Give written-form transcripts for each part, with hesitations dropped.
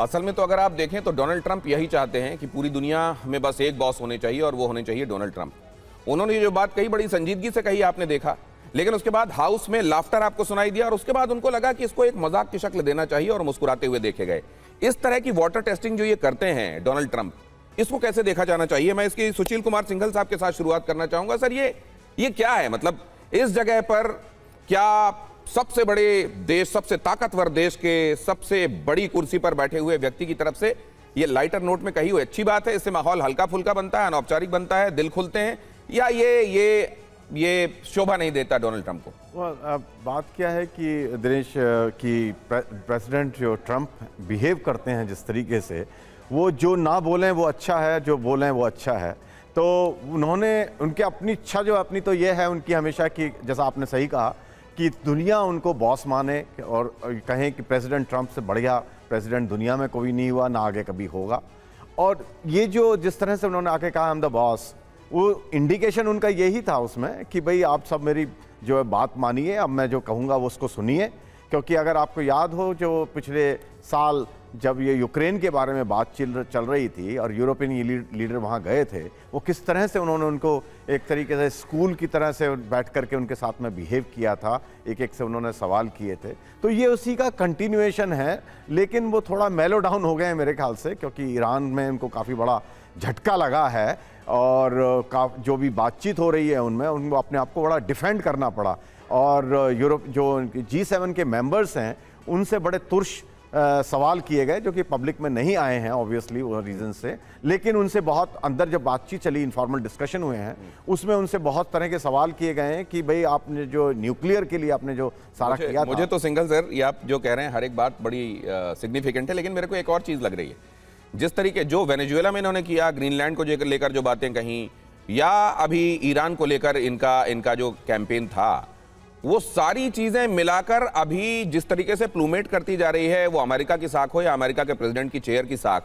असल में तो अगर आप देखें तो डोनाल्ड ट्रंप यही चाहते हैं कि पूरी दुनिया में बस एक बॉस होने चाहिए और वो होने चाहिए डोनाल्ड ट्रंप। उन्होंने ये जो बात कही बड़ी संजीदगी से कही, आपने देखा, लेकिन उसके बाद हाउस में लाफ्टर आपको सुनाई दिया और उसके बाद उनको लगा कि इसको एक मजाक की शक्ल देना चाहिए और मुस्कुराते हुए देखे गए। इस तरह की वाटर टेस्टिंग जो ये करते हैं डोनाल्ड ट्रंप, इसको कैसे देखा जाना चाहिए? मैं इसकी सुशील कुमार सिंघल साहब के साथ शुरुआत करना चाहूंगा। सर, ये क्या है? मतलब इस जगह पर क्या सबसे बड़े देश, सबसे ताकतवर देश के सबसे बड़ी कुर्सी पर बैठे हुए व्यक्ति की तरफ से ये लाइटर नोट में कही हुई अच्छी बात है, इससे माहौल हल्का फुल्का बनता है, अनौपचारिक बनता है, दिल खुलते हैं, या ये शोभा नहीं देता डोनाल्ड ट्रंप को? बात क्या है कि दिनेश की प्रेसिडेंट जो ट्रंप बिहेव करते हैं जिस तरीके से, वो जो ना बोलें वो अच्छा है, जो बोलें वो अच्छा है। तो उन्होंने उनके अपनी इच्छा जो अपनी तो ये है उनकी हमेशा की, जैसा आपने सही कहा, कि दुनिया उनको बॉस माने और कहें कि प्रेसिडेंट ट्रंप से बढ़िया प्रेसिडेंट दुनिया में कोई नहीं हुआ, ना आगे कभी होगा। और ये जो जिस तरह से उन्होंने आके कहा आई एम द बॉस, वो इंडिकेशन उनका यही था उसमें कि भाई आप सब मेरी जो है बात मानिए, अब मैं जो कहूँगा वो उसको सुनिए। क्योंकि अगर आपको याद हो, जो पिछले साल जब ये यूक्रेन के बारे में बात चल रही थी और यूरोपियन लीडर वहाँ गए थे, वो किस तरह से उन्होंने उनको एक तरीके से स्कूल की तरह से बैठ करके उनके साथ में बिहेव किया था, एक एक से उन्होंने सवाल किए थे। तो ये उसी का कंटिन्यूएशन है, लेकिन वो थोड़ा मेलो डाउन हो गए हैं मेरे ख्याल से, क्योंकि ईरान में उनको काफ़ी बड़ा झटका लगा है और जो भी बातचीत हो रही है उनमें उनको अपने आप को बड़ा डिफेंड करना पड़ा। और यूरोप जो G7 के मेंबर्स हैं उनसे बड़े तुर्श सवाल किए गए, जो कि पब्लिक में नहीं आए हैं ऑब्वियसली वो रीज़न से, लेकिन उनसे बहुत अंदर जब बातचीत चली, इनफॉर्मल डिस्कशन हुए हैं, उसमें उनसे बहुत तरह के सवाल किए गए हैं कि भाई आपने जो न्यूक्लियर के लिए आपने जो सारा किया था। मुझे तो सिंगल सर, ये आप जो कह रहे हैं हर एक बात बड़ी सिग्निफिकेंट है, लेकिन मेरे को एक और चीज़ लग रही है, जिस तरीके जो वेनेजुएला में इन्होंने किया, ग्रीनलैंड को लेकर जो बातें कहीं, या अभी ईरान को लेकर इनका जो कैंपेन था, वो सारी चीजें मिलाकर अभी जिस तरीके से प्लूमेट करती जा रही है, वो अमेरिका की साख हो या अमेरिका के प्रेसिडेंट की चेयर की साख,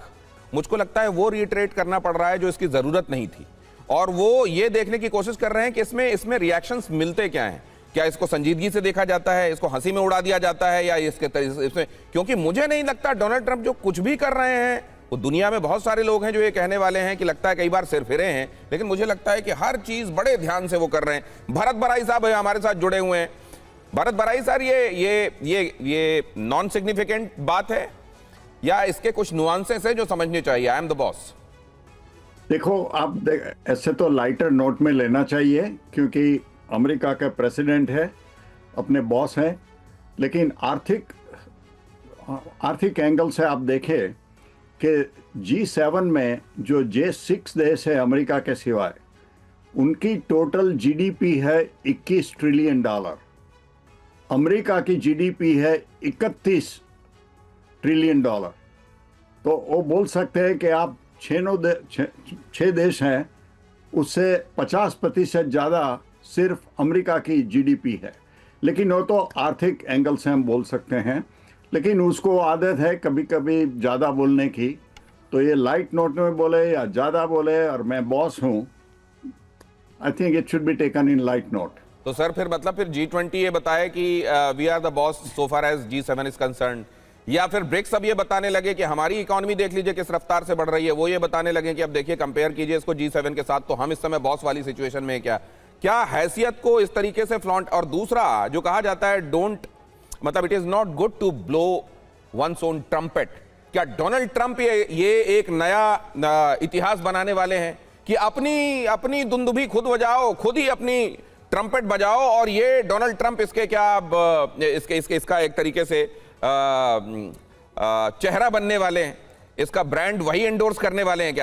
मुझको लगता है वो रिट्रेट करना पड़ रहा है जो इसकी जरूरत नहीं थी। और वो ये देखने की कोशिश कर रहे हैं कि इसमें रिएक्शंस मिलते क्या हैं, क्या इसको संजीदगी से देखा जाता है, इसको हंसी में उड़ा दिया जाता है, या इसमें, क्योंकि मुझे नहीं लगता डोनाल्ड ट्रंप जो कुछ भी कर रहे हैं, वो दुनिया में बहुत सारे लोग हैं जो ये कहने वाले हैं कि लगता है कई बार सिर फिरे हैं, लेकिन मुझे लगता है कि हर चीज बड़े ध्यान से वो कर रहे हैं। भरत बराई साहब हमारे साथ जुड़े हुए हैं। भरत बराई सर, ये नॉन सिग्निफिकेंट बात है या इसके कुछ नुआंसेस है जो समझने चाहिए? I am the boss. देखो, आप ऐसे तो लाइटर नोट में लेना चाहिए, क्योंकि अमेरिका का प्रेसिडेंट है, अपने बॉस हैं, लेकिन आर्थिक एंगल से आप देखें कि G7 में जो J6 देश है अमेरिका के सिवाय, उनकी टोटल जीडीपी है $21 ट्रिलियन। अमेरिका की जीडीपी है $31 ट्रिलियन। तो वो बोल सकते हैं कि आप 6 देश हैं, उससे 50% ज़्यादा सिर्फ अमेरिका की जीडीपी है। लेकिन वो तो आर्थिक एंगल से हम बोल सकते हैं, लेकिन उसको आदत है कभी कभी ज़्यादा बोलने की, तो ये लाइट नोट में बोले या ज़्यादा बोले और मैं बॉस हूँ, I think it should be taken in light note. तो सर फिर मतलब फिर G20 ये बताए कि we are the boss so far as G7 is concern, या फिर ब्रिक्स अब ये बताने लगे कि हमारी इकोनॉमी देख लीजिए किस रफ्तार से बढ़ रही है, वो ये बताने लगे कि अब देखिए कंपेयर कीजिए इसको G7 के साथ, तो हम इस समय बॉस वाली सिचुएशन में क्या हैसियत को इस तरीके से फ्लॉन्ट। और दूसरा जो कहा जाता है मतलब it is not good to blow one's own trumpet, क्या डोनाल्ड ट्रंप ये एक नया इतिहास बनाने वाले हैं कि अपनी दुंदुभी खुद बजाओ, खुद ही अपनी ट्रम्पेट बजाओ, और ये डोनाल्ड ट्रंप इसका एक तरीके से चेहरा बनने वाले हैं, इसका ब्रांड वही एंडोर्स करने वाले हैं क्या?